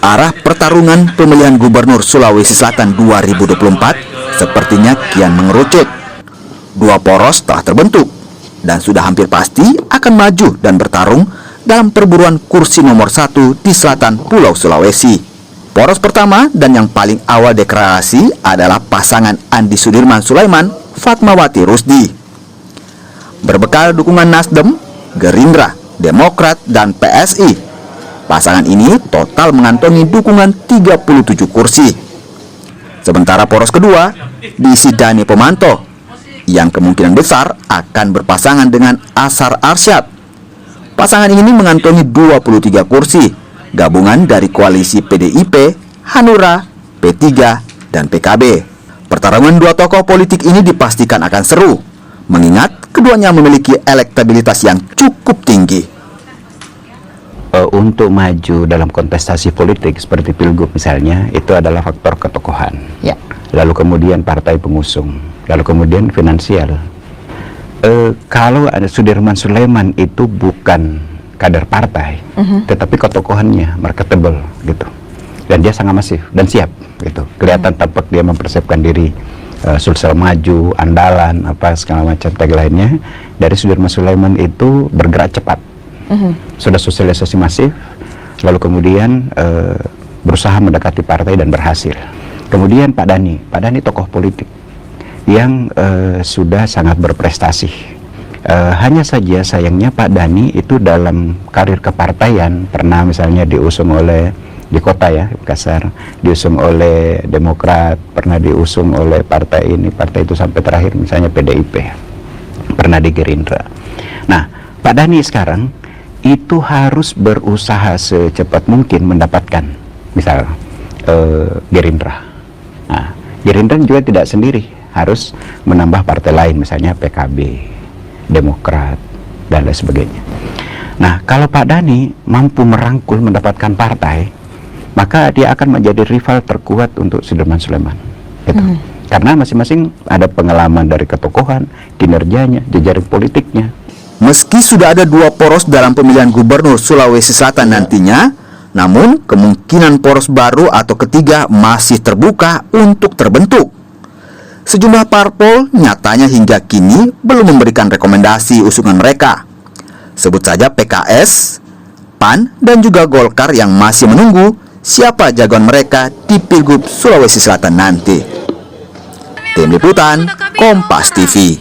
Arah pertarungan pemilihan gubernur Sulawesi Selatan 2024 sepertinya kian mengerucut. Dua poros telah terbentuk dan sudah hampir pasti akan maju dan bertarung dalam perburuan kursi nomor 1 di selatan Pulau Sulawesi. Poros pertama dan yang paling awal deklarasi adalah pasangan Andi Sudirman Sulaiman Fatmawati Rusdi. Berbekal dukungan Nasdem, Gerindra, Demokrat, dan PSI, pasangan ini total mengantongi dukungan 37 kursi. Sementara poros kedua diisi Dani Pomanto yang kemungkinan besar akan berpasangan dengan Asar Arsyad. Pasangan ini mengantongi 23 kursi, gabungan dari koalisi PDIP, Hanura, P3, dan PKB. Pertarungan dua tokoh politik ini dipastikan akan seru, mengingat keduanya memiliki elektabilitas yang cukup tinggi. Untuk maju dalam kontestasi politik seperti Pilgub misalnya, itu adalah faktor ketokohan. Ya. Lalu kemudian partai pengusung, lalu kemudian finansial. Kalau ada Sudirman Sulaiman itu bukan kader partai, tetapi ketokohannya marketable gitu, dan dia sangat masif dan siap gitu. Kelihatan tampak dia mempersiapkan diri, Sulsel maju, andalan, apa segala macam tagline-nya. Dari Sudirman Sulaiman itu bergerak cepat. Sudah sosialisasi masif, lalu kemudian berusaha mendekati partai dan berhasil. Kemudian Pak Dhani tokoh politik yang sudah sangat berprestasi. Hanya saja sayangnya Pak Dhani itu dalam karir kepartaian pernah misalnya diusung oleh di kota ya, Makassar, diusung oleh Demokrat, pernah diusung oleh partai ini, partai itu sampai terakhir misalnya PDIP, pernah di Gerindra. Nah, Pak Dhani sekarang itu harus berusaha secepat mungkin mendapatkan misal Gerindra. Nah, Gerindra juga tidak sendiri, harus menambah partai lain misalnya PKB, Demokrat, dan lain sebagainya. Nah, kalau Pak Dhani mampu merangkul mendapatkan partai, maka dia akan menjadi rival terkuat untuk Sudirman Sulaiman gitu. Karena masing-masing ada pengalaman dari ketokohan, kinerjanya, jejaring politiknya. Meski sudah ada dua poros dalam pemilihan gubernur Sulawesi Selatan nantinya, namun kemungkinan poros baru atau ketiga masih terbuka untuk terbentuk. Sejumlah parpol nyatanya hingga kini belum memberikan rekomendasi usungan mereka. Sebut saja PKS, PAN, dan juga Golkar yang masih menunggu siapa jagoan mereka di Pilgub Sulawesi Selatan nanti. Tim Liputan, Kompas TV.